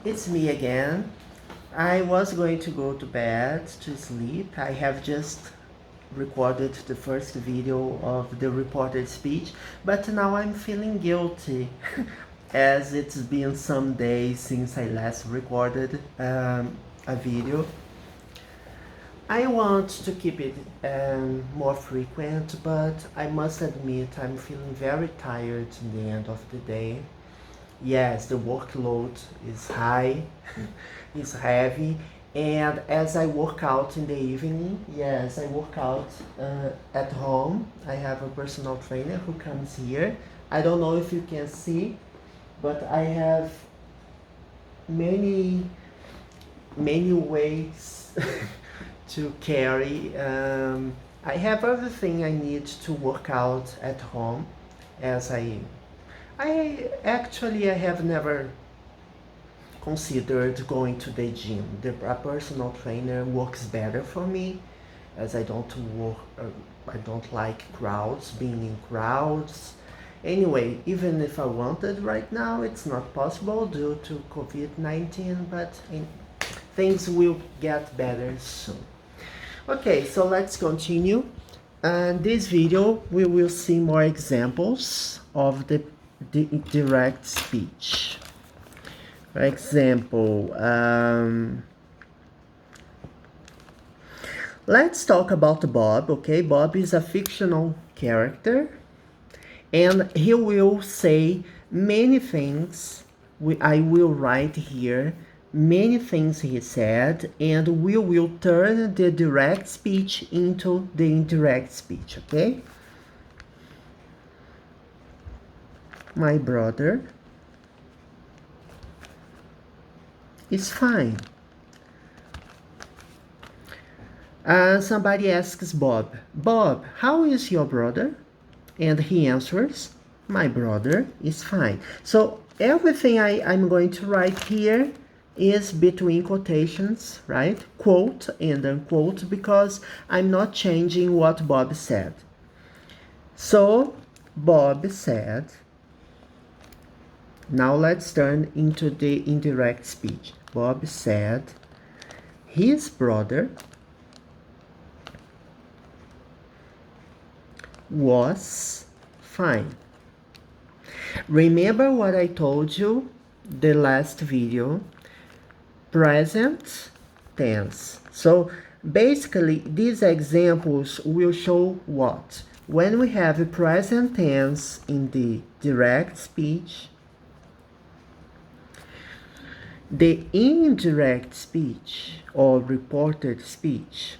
It's me again. I was going to go to bed to sleep. I have just recorded the first video of the reported speech, but now I'm feeling guilty as it's been some days since I last recorded a video. I want to keep it more frequent, but I must admit I'm feeling very tired in the end of the day. Yes, the workload is high, is heavy, and as I work out in the evening, yes, I work out at home. I have a personal trainer who comes here. I don't know if you can see, but I have many weights to carry. I have everything I need to work out at home, as I have never considered going to the gym. A personal trainer works better for me, as I don't like crowds, being in crowds. Anyway, even if I wanted right now, it's not possible due to COVID-19, but things will get better soon. Okay, so let's continue. In this video, we will see more examples of the direct speech. For example, let's talk about Bob, okay? Bob is a fictional character, and he will say many things. I will write here many things he said, and we will turn the direct speech into the indirect speech, okay? My brother is fine. Somebody asks Bob, Bob, how is your brother? And he answers, my brother is fine. So everything I'm going to write here is between quotations, right? Quote and unquote, because I'm not changing what Bob said. So Bob said, now let's turn into the indirect speech. Bob said his brother was fine. Remember what I told you the last video? Present tense. So basically these examples will show what? When we have a present tense in the direct speech, the indirect speech or reported speech,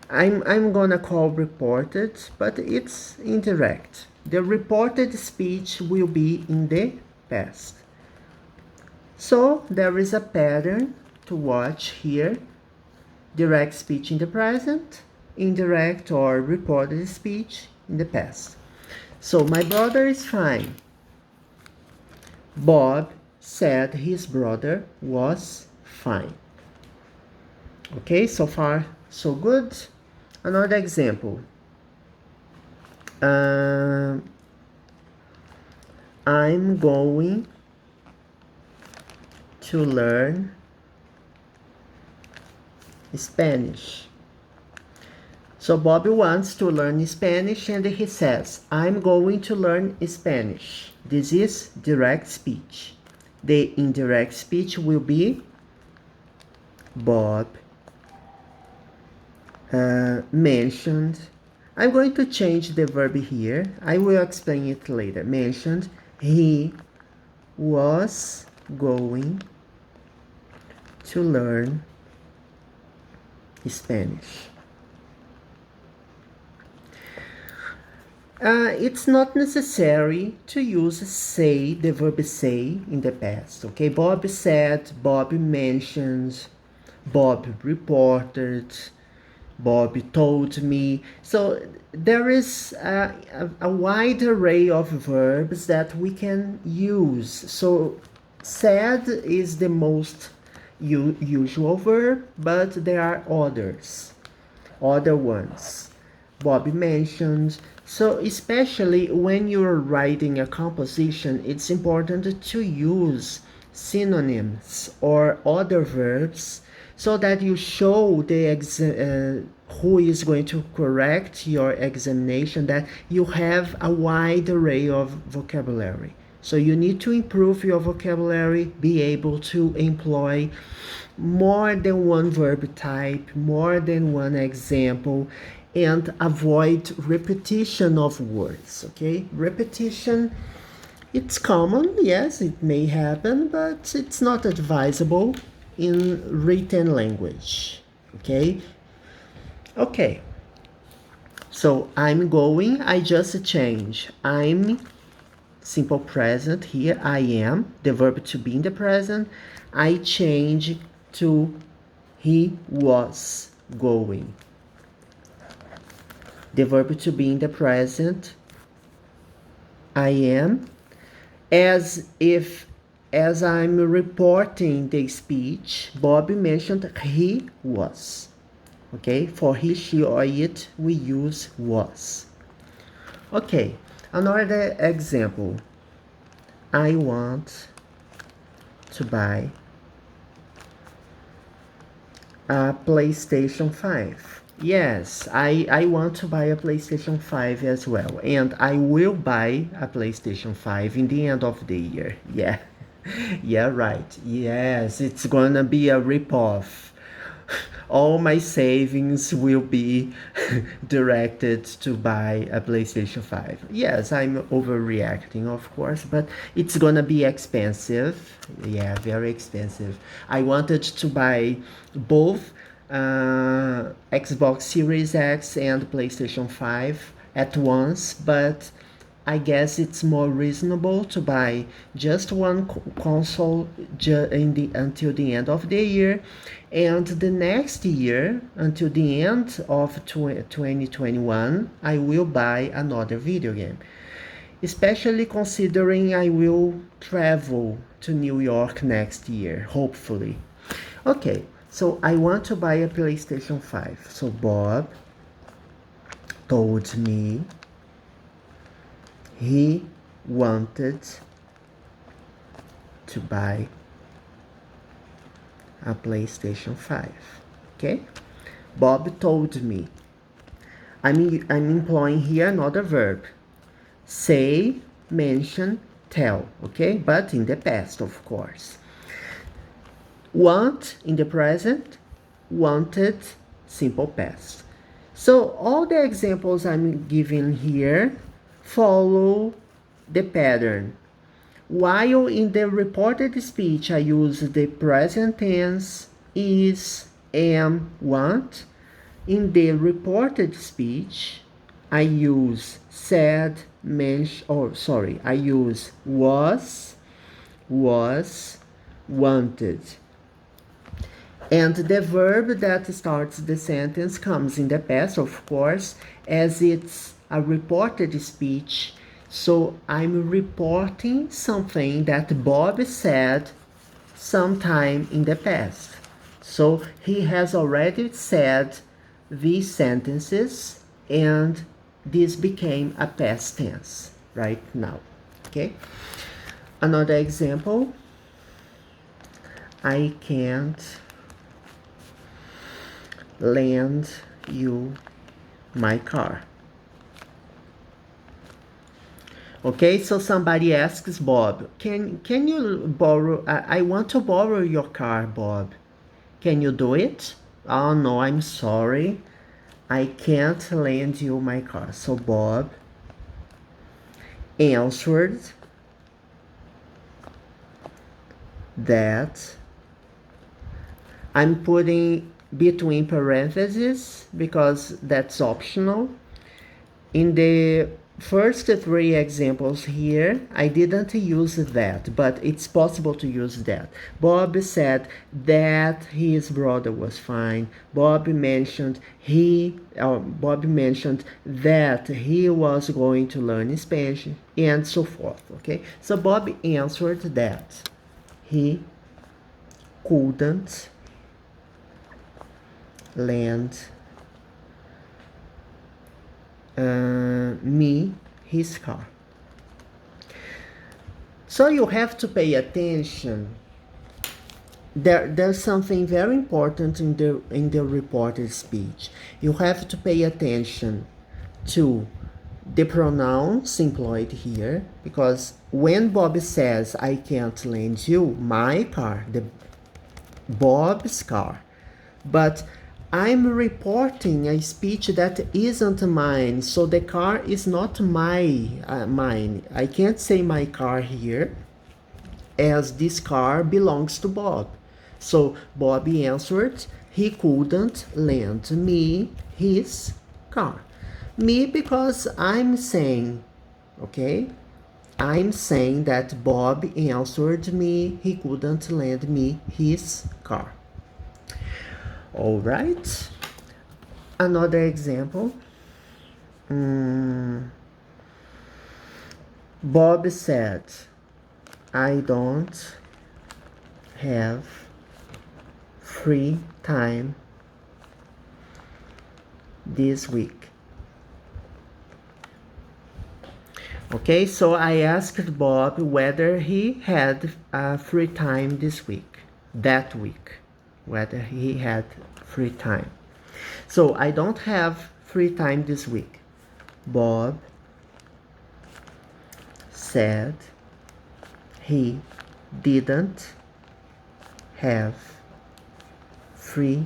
I'm gonna call reported, but it's indirect. The reported speech will be in the past. So there is a pattern to watch here. Direct speech in the present, indirect or reported speech in the past. So my brother is fine. Bob said his brother was fine. Okay, so far so good. Another example. I'm going to learn Spanish. So Bob wants to learn Spanish and he says, I'm going to learn Spanish. This is direct speech. The indirect speech will be Bob mentioned. I'm going to change the verb here. I will explain it later. Mentioned he was going to learn Spanish. It's not necessary to use say, the verb say in the past, okay? Bob said, Bob mentioned, Bob reported, Bob told me. So there is a wide array of verbs that we can use. So said is the most usual verb, but there are other ones. Bob mentioned. So especially when you're writing a composition, it's important to use synonyms or other verbs so that you show the who is going to correct your examination that you have a wide array of vocabulary. So you need to improve your vocabulary, be able to employ more than one verb type, more than one example, and avoid repetition of words, okay? Repetition, it's common, yes, it may happen, but it's not advisable in written language, okay? Okay, so I'm going, I just change. I'm simple present here, I am, the verb to be in the present. I change to he was going. The verb to be in the present, I am, as I'm reporting the speech, Bob mentioned he was. Okay, for he, she, or it, we use was. Okay, another example. I want to buy a PlayStation 5. Yes, I want to buy a PlayStation 5 as well. And I will buy a PlayStation 5 in the end of the year. Yeah. Yeah, right. Yes, it's gonna be a ripoff. All my savings will be directed to buy a PlayStation 5. Yes, I'm overreacting, of course, but it's gonna be expensive. Yeah, very expensive. I wanted to buy both Xbox Series X and PlayStation 5 at once, but I guess it's more reasonable to buy just one console until the end of the year, and the next year, until the end of 2021, I will buy another video game. Especially considering I will travel to New York next year, hopefully. Okay, so I want to buy a PlayStation 5. So Bob told me he wanted to buy a PlayStation 5. Okay? Bob told me. I'm employing here another verb. Say, mention, tell. Okay? But in the past, of course. Want in the present, wanted, simple past. So all the examples I'm giving here follow the pattern. While in the reported speech I use the present tense, is, am, want, in the reported speech I use said, I use was, wanted. And the verb that starts the sentence comes in the past, of course, as it's a reported speech. So I'm reporting something that Bob said sometime in the past. So he has already said these sentences, and this became a past tense right now. Okay? Another example. I can't lend you my car. Okay, so somebody asks Bob, can you borrow, I want to borrow your car, Bob. Can you do it? Oh no, I'm sorry. I can't lend you my car. So Bob answered that. I'm putting between parentheses because that's optional. In the first three examples here, I didn't use that, but it's possible to use that. Bob said that his brother was fine. Bob mentioned that he was going to learn Spanish, and so forth. Okay, so Bob answered that he couldn't lend me his car. So you have to pay attention. There's something very important in the reported speech. You have to pay attention to the pronouns employed here, because when Bob says I can't lend you my car, the Bob's car, but I'm reporting a speech that isn't mine, so the car is not mine. I can't say my car here, as this car belongs to Bob. So Bob answered he couldn't lend me his car. Me, because I'm saying, okay? I'm saying that Bob answered me he couldn't lend me his car. All right. Another example. Bob said, I don't have free time this week. Okay, so I asked Bob whether he had free time this week, that week, whether he had free time. So I don't have free time this week. Bob said he didn't have free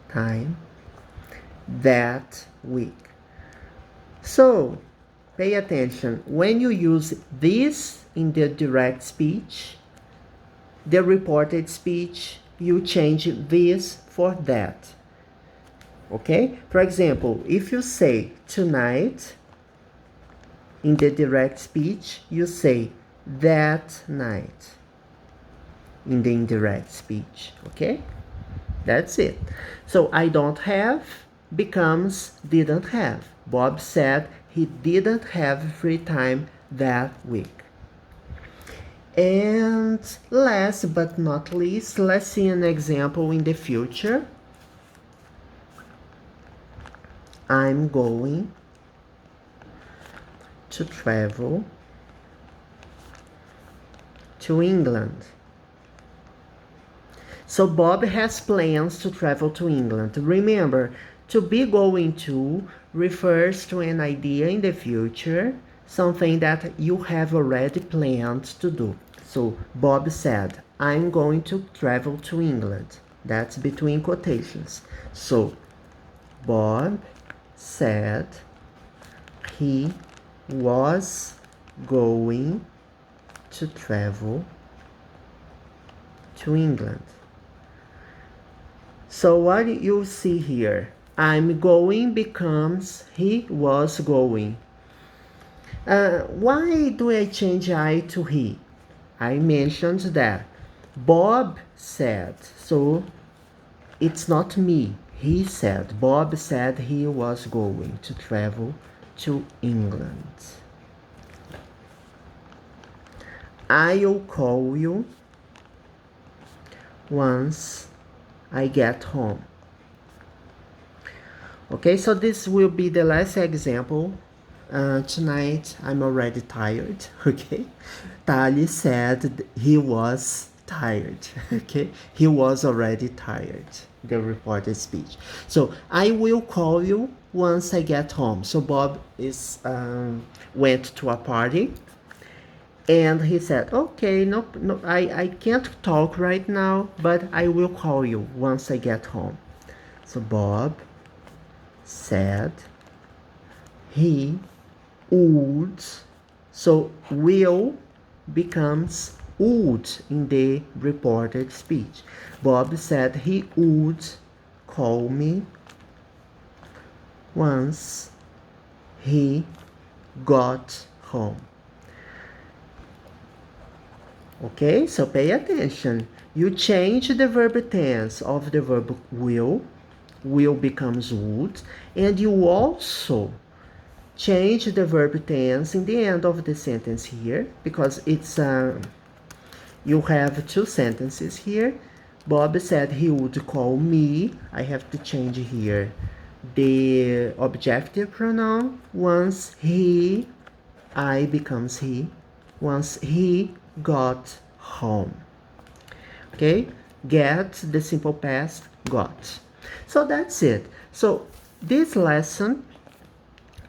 time that week. So pay attention. When you use this in the direct speech, the reported speech, you change this for that. Okay? For example, if you say tonight, in the direct speech, you say that night in the indirect speech. Okay? That's it. So I don't have becomes didn't have. Bob said he didn't have free time that week. And last but not least, let's see an example in the future. I'm going to travel to England. So Bob has plans to travel to England. Remember, to be going to refers to an idea in the future, something that you have already planned to do. So Bob said, I'm going to travel to England. That's between quotations. So Bob said he was going to travel to England. So what you see here, I'm going becomes he was going. Why do I change I to he? I mentioned that Bob said, so it's not me. He said, Bob said he was going to travel to England. I'll call you once I get home. Okay, so this will be the last example. Tonight I'm already tired, okay? Tali said he was tired, okay? He was already tired, the reported speech. So I will call you once I get home. So Bob went to a party and he said, okay, no, I can't talk right now, but I will call you once I get home. So Bob said he would, so will becomes would in the reported speech. Bob said he would call me once he got home. Okay, so pay attention. You change the verb tense of the verb will becomes would, and you also change the verb tense in the end of the sentence here, because it's you have two sentences here. Bob said he would call me. I have to change here the objective pronoun. Once I becomes he. Once he got home. Okay? Get, the simple past, got. So that's it. So this lesson,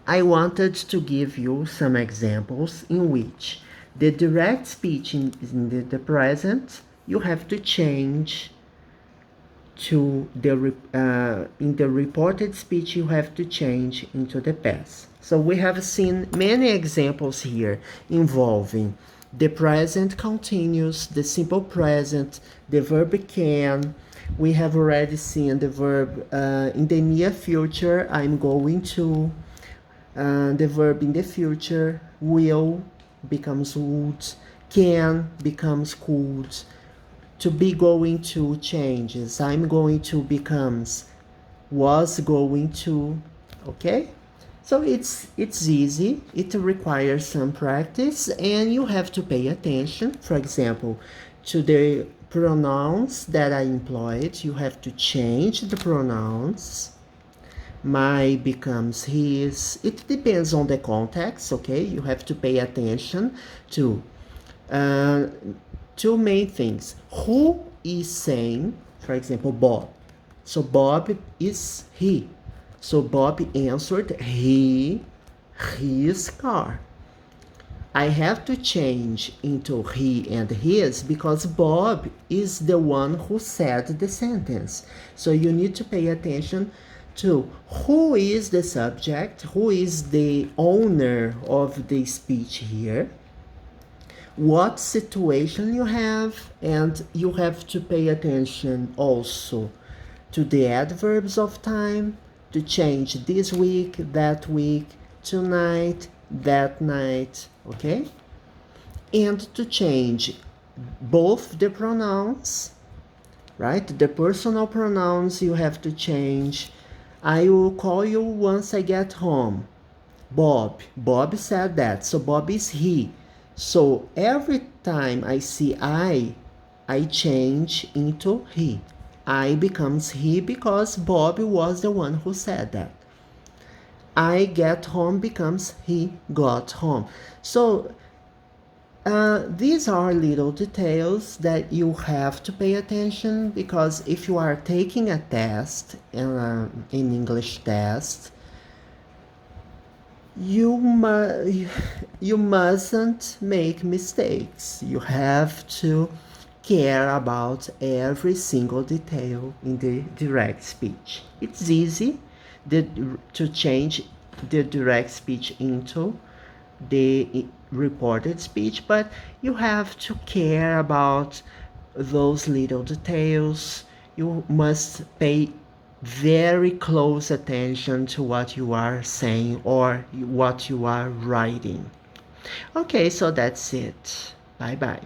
I wanted to give you some examples in which the direct speech in the present, you have to change to in the reported speech, you have to change into the past. So we have seen many examples here involving the present continuous, the simple present, the verb can. We have already seen the verb in the near future, I'm going to. The verb in the future, will becomes would, can becomes could. To be going to changes, I'm going to becomes was going to. Okay, so it's easy. It requires some practice, and you have to pay attention, for example, to the pronouns that I employed. You have to change the pronouns. My becomes his. It depends on the context. Okay, you have to pay attention to two main things. Who is saying, for example, Bob. So Bob is he. So Bob answered his car. I have to change into he and his because Bob is the one who said the sentence. So you need to pay attention to who is the subject, who is the owner of the speech here, what situation you have, and you have to pay attention also to the adverbs of time, to change this week, tonight, that night, okay? And to change both the pronouns, right? The personal pronouns you have to change. I will call you once I get home. Bob. Bob said that, so Bob is he. So every time I see I change into he. I becomes he because Bob was the one who said that. I get home becomes he got home. So these are little details that you have to pay attention, because if you are taking a test, an English test, you mustn't make mistakes. You have to care about every single detail in the direct speech. It's easy to change the direct speech into the reported speech, but you have to care about those little details. You must pay very close attention to what you are saying or what you are writing. Okay, so that's it. Bye bye.